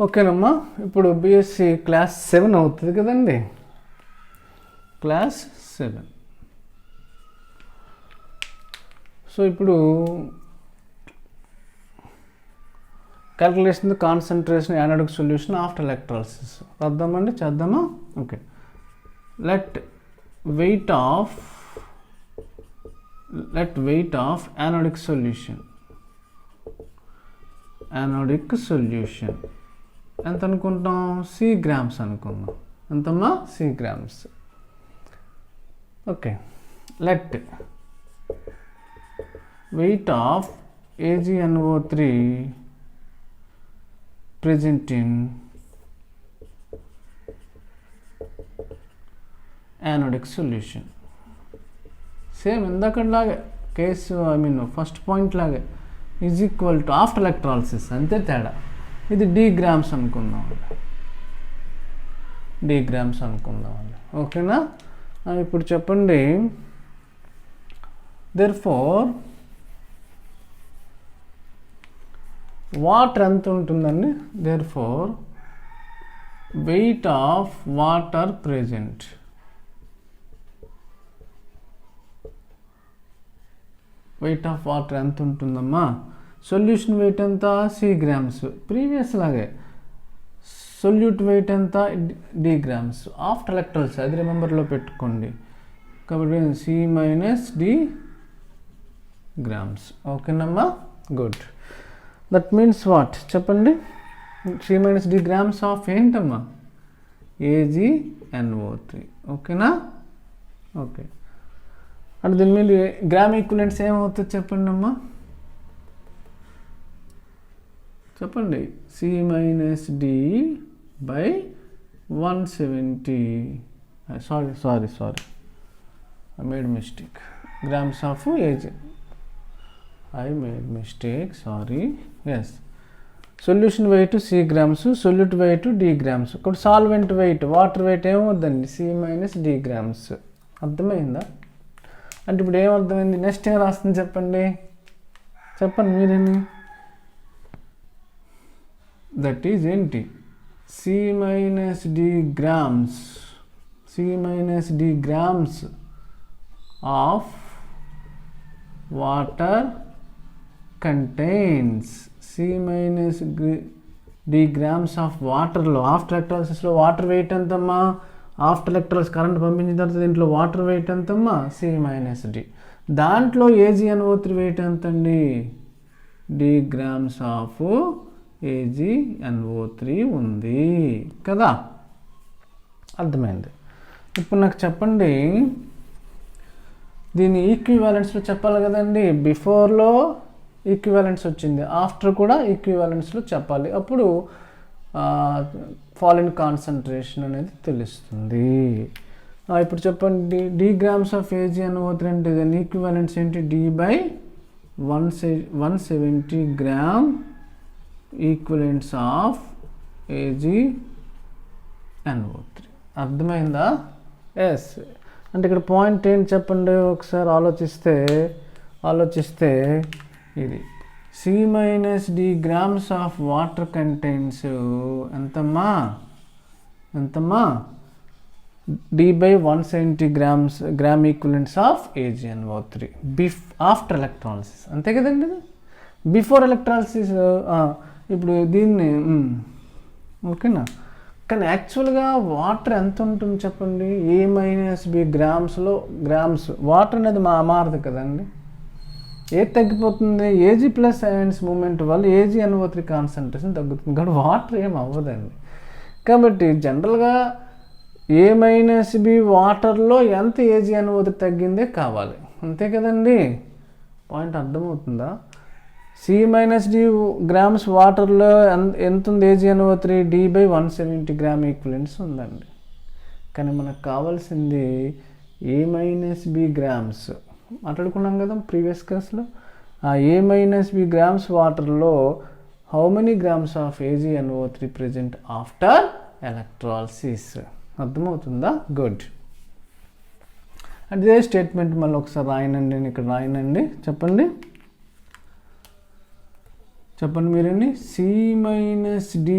ఓకేనమ్మా, ఇప్పుడు BSc class 7 అవుతుంది కదండి. క్లాస్ 7. సో ఇప్పుడు calculation concentration anodic solution after electrolysis రాద్దామండి, చేద్దామా? Okay. Let weight of anodic solution ఎంత అనుకుంటాం? C గ్రామ్స్ అనుకుందాం. ఎంతమ్మా? C grams. Okay. Let weight of AgNO3 present in anodic solution. Same ఇందాకలాగే కేసు, ఫస్ట్ పాయింట్ లాగే is equal to after electrolysis, అంతే తేడా. ఇది D గ్రామ్స్ అనుకుందామండి, ఓకేనా? ఇప్పుడు చెప్పండి, దేర్ఫోర్ వాటర్ ఎంత ఉంటుందండి? Therefore weight of water present, ఎంత ఉంటుందమ్మా? సొల్యూషన్ వెయిట్ ఎంత? C grams. ప్రీవియస్ లాగే సొల్యూట్ వెయిట్ ఎంత? D grams. ఆఫ్టర్ ఎలక్ట్రాలిసిస్ అది రిమెంబర్లో పెట్టుకోండి. కాబట్టి C - D గ్రామ్స్. ఓకేనమ్మా, గుడ్. దట్ మీన్స్ వాట్ చెప్పండి? C - D గ్రామ్స్ ఆఫ్ ఏంటమ్మా? AgNO3. ఓకేనా? ఓకే. అంటే దీని మీద గ్రామ్ ఈక్వలెంట్స్ ఏమవుతుంది చెప్పండి అమ్మా, చెప్పండి. C - D by 170. Sorry, I made mistake. Grams of Ag. I made mistake, sorry. Yes. Solution weight C grams, solute weight D grams. ఇప్పుడు సాల్వెంట్ వెయిట్, వాటర్ వెయిట్ ఏమవుద్దండి? C - D grams. అర్థమైందా? అంటే ఇప్పుడు ఏమర్థమైంది? నెక్స్ట్ ఏం రాస్తుంది చెప్పండి మీరేమి? దట్ ఈజ్ ఏంటి? C - D grams of water contains. C - D grams of వాటర్లో, ఆఫ్టర్ ఎలక్ట్రాలిసిస్లో వాటర్ వెయిట్ ఎంతమ్మా? ఆఫ్టర్ ఎలక్ట్రాలిసిస్ కరెంట్ పంపించిన తర్వాత దీంట్లో వాటర్ వెయిట్ ఎంతమ్మా? C - D. దాంట్లో AgNO3 వెయిట్ ఎంతండి? D గ్రామ్స్ ఆఫ్ AgNO3 ఉంది కదా? అర్థమైంది. ఇప్పుడు నాకు చెప్పండి, దీని ఈక్వివాలెన్స్లో చెప్పాలి కదండి. బిఫోర్లో ఈక్వివాలెన్స్ వచ్చింది, ఆఫ్టర్ కూడా ఈక్వివాలెన్స్లో చెప్పాలి. అప్పుడు ఫాలిన్ కాన్సన్ట్రేషన్ అనేది తెలుస్తుంది. ఇప్పుడు చెప్పండి, D గ్రామ్స్ ఆఫ్ AgNO3 అంటే దాని ఈక్వివాలెన్స్ ఏంటి? D by 170 gram equivalents of AgNO3. అర్థమైందా? ఎస్. అంటే ఇక్కడ పాయింట్ ఏంటి చెప్పండి ఒకసారి ఆలోచిస్తే ఇది C - D grams of water contains ఎంతమ్మా? D by 170 gram equivalents of AgNO3 after electrolysis, అంతే కదండి. బిఫోర్ ఎలక్ట్రాలిసిస్ ఇప్పుడు దీన్ని ఓకేనా? కానీ యాక్చువల్గా వాటర్ ఎంత ఉంటుంది చెప్పండి? A - B గ్రామ్స్ వాటర్ అనేది మారదు కదండి. ఏది తగ్గిపోతుంది? Ag ప్లస్ అయాన్స్ మూమెంట్ వల్ల AgNO3 కాన్సన్ట్రేషన్ తగ్గుతుంది, కానీ వాటర్ ఏం అవ్వదండి. కాబట్టి జనరల్గా A - B వాటర్లో ఎంత AgNO3 తగ్గిందే కావాలి, అంతే కదండి. పాయింట్ అర్థమవుతుందా? C - D గ్రామ్స్ వాటర్లో ఎంత ఉంది? AgNO3 D by 170 gram equivalents ఉందండి. కానీ మనకు కావాల్సింది A - B గ్రామ్స్. మాట్లాడుకున్నాం కదా ప్రీవియస్ క్లాస్లో. ఆ A - B గ్రామ్స్ వాటర్లో how many grams of AgNO3 present after electrolysis. అర్థమవుతుందా? గుడ్. అదే స్టేట్మెంట్ మళ్ళీ ఒకసారి రాయనండి, ఇక్కడ రాయనండి, చెప్పండి. చెప్పండి మీరండి. C-D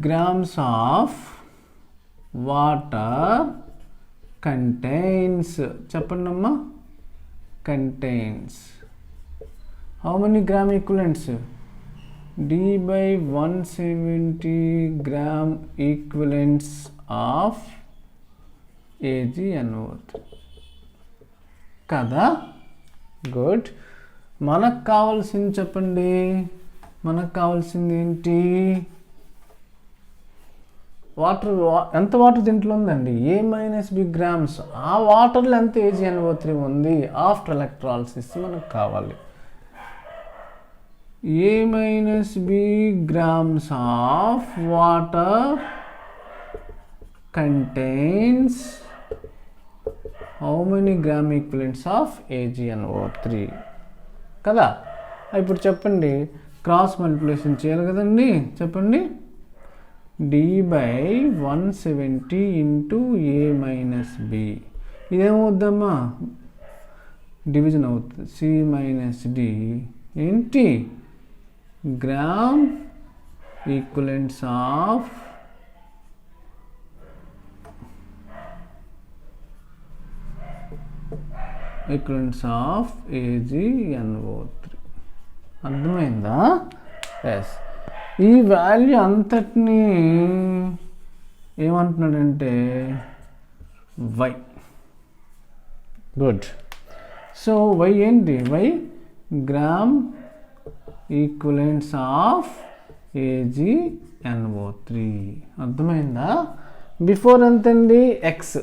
grams of water contains, చెప్పండి అమ్మా, contains how many gram equivalents? D/170 gram equivalents of AgNO3 కదా. గుడ్. మనకు కావాల్సింది చెప్పండి, మనకు కావాల్సింది ఏంటి? వాటర్. ఎంత వాటర్ దీంట్లో ఉందండి? A-B grams. ఆ వాటర్లో ఎంత AgNO3 ఉంది ఆఫ్టర్ ఎలక్ట్రాలిసిస్ మనకు కావాలి. A-B grams of water contains how many gram equivalents of AgNO3 కదా. ఇప్పుడు చెప్పండి, క్రాస్ మల్టిప్లికేషన్ చేయాలి కదండి. చెప్పండి. D/170 into A-B. ఇదేమవుద్దమ్మా? డివిజన్ అవుతుంది. C-D ఏంటి? Gram equivalents of AgNO3. అర్థమైందా? ఎస్. ఈ వాల్యూ అంతటినీ ఏమంటున్నాడంటే వై. గుడ్. సో వై ఏంటి? Y gram equivalents of AgNO3. అర్థమైందా? బిఫోర్ ఎంతండి? ఎక్స్.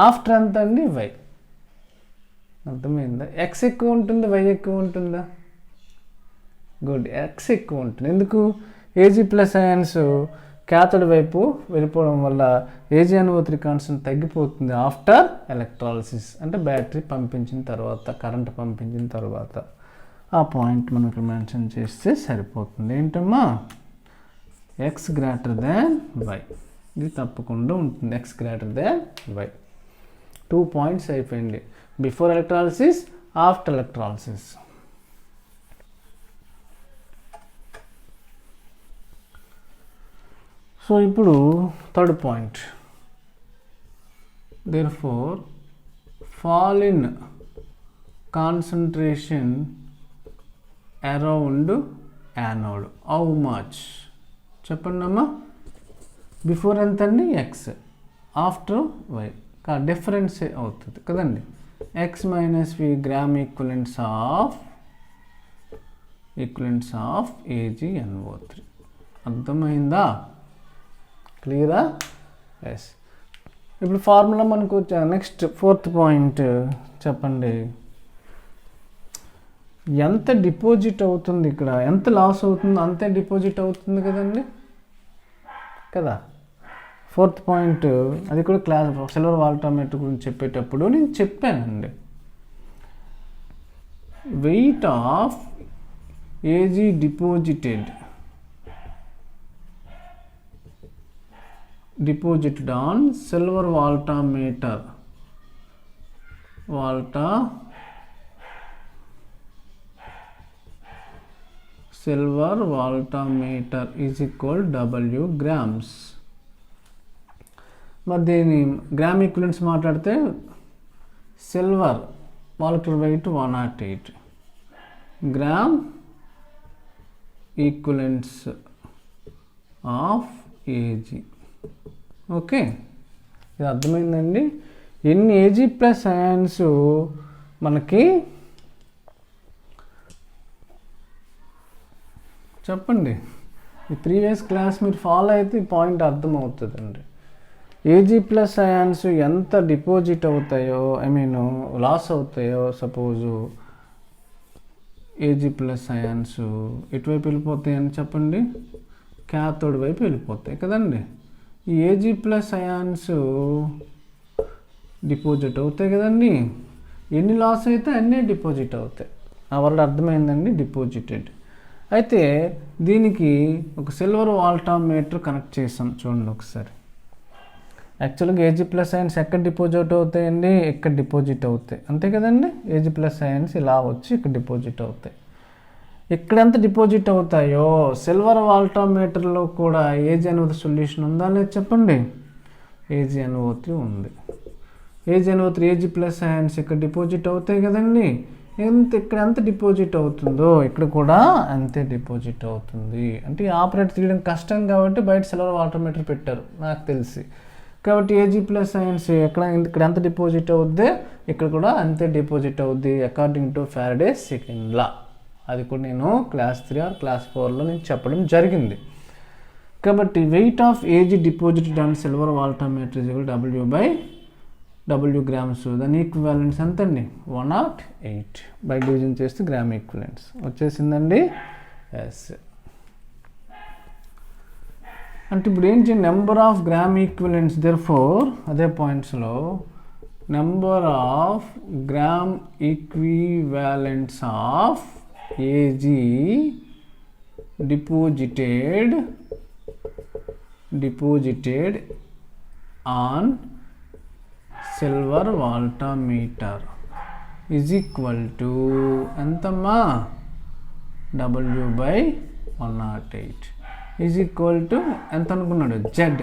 ఆఫ్టర్ ఎంతండి? వై. అర్థమైందా? ఎక్స్ ఎక్కువ ఉంటుంది, వై ఎక్కువ ఉంటుందా? గుడ్. ఎక్స్ ఎక్కువ ఉంటుంది. ఎందుకు? Ag+ అయాన్స్ క్యాథోడ్ వైపు వెళ్ళిపోవడం వల్ల AgNO3 కాన్సెంట్ తగ్గిపోతుంది ఆఫ్టర్ ఎలక్ట్రాలిసిస్. అంటే బ్యాటరీ పంపించిన తర్వాత, కరెంట్ పంపించిన తర్వాత. ఆ పాయింట్ మనకు మెన్షన్ చేస్తే సరిపోతుంది. ఏంటమ్మా? X greater than Y. ఇది తప్పకుండా ఉంటుంది. X greater than Y. 2 points అయిపోయింది. Before electrolysis, after electrolysis. So ఇప్పుడు third point. Therefore fall in concentration around anode. How much? చెప్పండి అమ్మా. బిఫోర్ ఎంత అండి? ఎక్స్. After why. డిఫరెన్స్ అవుతుంది కదండి. X-V gram equivalents of AgNO3. అర్థమైందా? క్లియరా? ఎస్. ఇప్పుడు ఫార్ములా మనకు నెక్స్ట్ ఫోర్త్ పాయింట్ చెప్పండి. ఎంత డిపాజిట్ అవుతుంది ఇక్కడ, ఎంత లాస్ అవుతుందో అంతే డిపాజిట్ అవుతుంది కదండి కదా. ఫోర్త్ పాయింట్ అది కూడా క్లాస్ సిల్వర్ వాల్టామీటర్ గురించి చెప్పేటప్పుడు నేను చెప్పానండి. Wait of Ag deposited on silver voltameter is equal W grams. మరి దీని గ్రామ్ ఈక్వలెంట్స్ మాట్లాడితే silver molecular weight 108 gram equivalents of Ag. Okay, ఇది అర్థమైందండి. ఎన్ని Ag+ అయాన్స్ మనకి చెప్పండి. ఈ ప్రీవియస్ క్లాస్ మీరు ఫాలో అయితే ఈ పాయింట్ అర్థమవుతుందండి. Ag+ అయాన్స్ ఎంత డిపాజిట్ అవుతాయో, లాస్ అవుతాయో, సపోజు Ag+ అయాన్స్ ఎటువైపు వెళ్ళిపోతాయి అని చెప్పండి, క్యాథోడ్ వైపు వెళ్ళిపోతాయి కదండి. ఈ Ag+ అయాన్స్ డిపాజిట్ అవుతాయి కదండి. ఎన్ని లాస్ అయితే అన్నీ డిపాజిట్ అవుతాయి. ఆ వర్డ్ అర్థమైందండి, డిపాజిటెడ్. అయితే దీనికి ఒక సిల్వర్ వాల్టామీటర్ కనెక్ట్ చేసాం చూడండి ఒకసారి. యాక్చువల్గా Ag+ అయాన్స్ ఎక్కడ డిపాజిట్ అవుతాయండి? ఎక్కడ డిపాజిట్ అవుతాయి, అంతే కదండి. Ag+ అయాన్స్ ఇలా వచ్చి ఇక్కడ డిపాజిట్ అవుతాయి. ఇక్కడ ఎంత డిపాజిట్ అవుతాయో సిల్వర్ వాల్టామీటర్లో కూడా AgNO3 సొల్యూషన్ ఉందా లేదు చెప్పండి. AgNO3 ఉంది. AgNO3 Ag+ అయాన్స్ ఇక్కడ డిపాజిట్ అవుతాయి కదండి. ఇక్కడ ఎంత డిపాజిట్ అవుతుందో ఇక్కడ కూడా అంతే డిపాజిట్ అవుతుంది. అంటే ఆపరేట్ తీయడం కష్టం కాబట్టి బయట సిల్వర్ వాల్టామీటర్ పెట్టారు నాకు తెలిసి. కాబట్టి Ag+ అయాన్స్ ఇక్కడ ఎంత డిపాజిట్ అవుద్ది ఇక్కడ కూడా అంతే డిపాజిట్ అవుద్ది అకార్డింగ్ టు ఫ్యారడేస్ సెకండ్ లా. అది కూడా నేను క్లాస్ 3 ఆర్ క్లాస్ 4లో నేను చెప్పడం జరిగింది. కాబట్టి weight of Ag deposited on silver voltameter is W grams. దాని ఈక్వివాలెంట్స్ ఎంతండి 108 బై డివిజన్ చేస్తే గ్రామ్ ఈక్వివాలెంట్స్ వచ్చేసిందండి. ఎస్ అంటే ఇప్పుడు ఏంటి number of gram equivalents therefore అదే పాయింట్స్లో number of gram equivalents of Ag deposited on silver voltameter is equal to ఎంతమ్మా W/108 ఈజ్ ఈక్వల్ టు ఎంత అనుకున్నాడు Z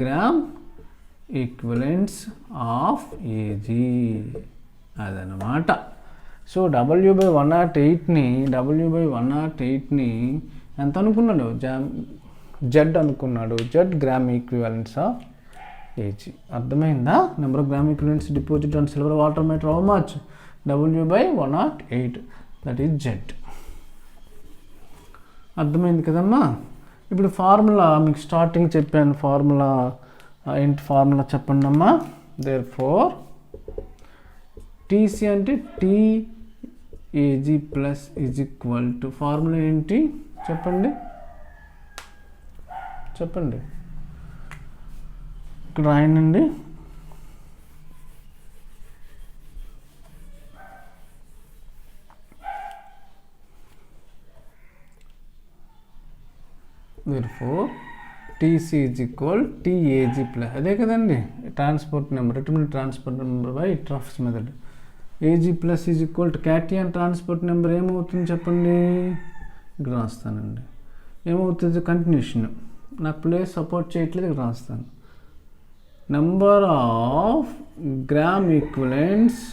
gram equivalents of Ag అదనమాట. సో W/108ని ఎంత అనుకున్నాడు జెడ్ అనుకున్నాడు. Z gram equivalents of Ag. అర్థమైందా? Number of gram equivalents deposit on silver voltameter how much W/108 that is Z. అర్థమైంది కదమ్మా. ఇప్పుడు ఫార్ములా మీకు స్టార్టింగ్ చెప్పాను. ఫార్ములా ఏంటి ఫార్ములా చెప్పండి అమ్మా. దేర్ఫోర్ TC అంటే TAg+ is equal to formula ఏంటి చెప్పండి ఇక్కడ రాయండి. therefore TC is equal TAg+. అదే కదండి transport number return transport number by Hittorf's method. Ag+ is equal to cation transport number ఏమవుతుంది చెప్పండి. ఇక్కడ రాస్తానండి. ఏమవుతుంది కంటిన్యూషన్ నాకు ప్లేస్ సపోర్ట్ చేయట్లేదు. ఇక్కడ రాస్తాను. Number of gram equivalents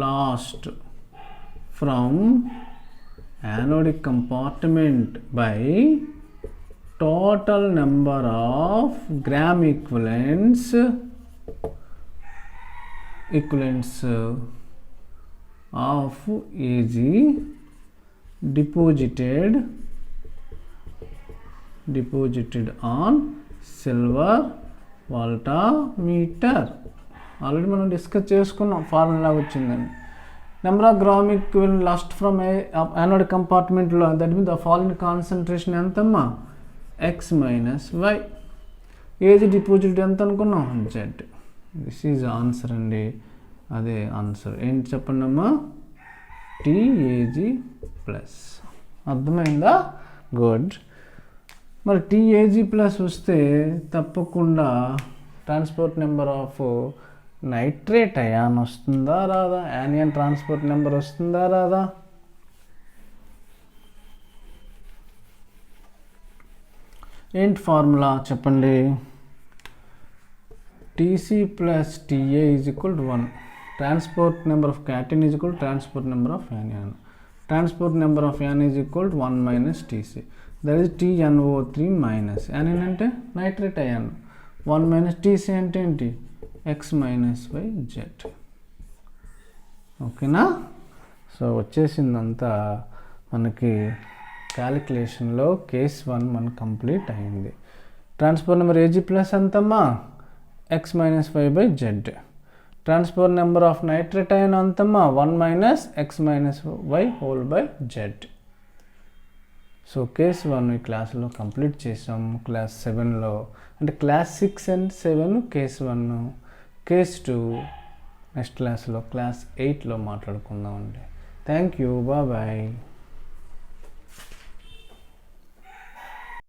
lost from anodic compartment by total number of gram equivalents of Ag deposited on silver voltameter. Already మనం discuss చేసుకున్నాం. ఫార్ములా వచ్చిందని. Number of gram equivalent lost from anode కంపార్ట్మెంట్లో that means the following concentration ఎంతమ్మా X - Y. Ag deposit ఎంత అనుకున్నాం Z. This is answer అండి. అదే answer ఏంటి చెప్పండి అమ్మా TAg+. అర్థమైందా? గుడ్. మరి TAg+ వస్తే తప్పకుండా transport number of nitrate ion వస్తుందా రాదా? యానియన్ ట్రాన్స్పోర్ట్ నెంబర్ వస్తుందా రాదా? ఏంటి ఫార్ములా చెప్పండి. TC + TA is equal to 1. Transport number of cation is equal to transport number of anion. Transport number of anion is equal to 1 - TC. That is TNO3 minus anion అంటే nitrate ion. 1 - TC అంటే ఏంటి X - Y Z. ఓకేనా? So వచ్చేసిందంతా మనకి క్యాలిక్యులేషన్లో case 1 మనకు complete అయింది. Transport number Ag+ ఎంతమ్మా X - Y Z. Transport number of nitrate ion ఎంతమ్మా 1 - X - Y whole by Z. So case 1 ఈ క్లాస్లో కంప్లీట్ చేసాం. క్లాస్ 7లో అంటే class 6 and 7 case 1, case 2 next క్లాస్లో క్లాస్ 8లో మాట్లాడుకుందామండి. Thank you. బాయ్.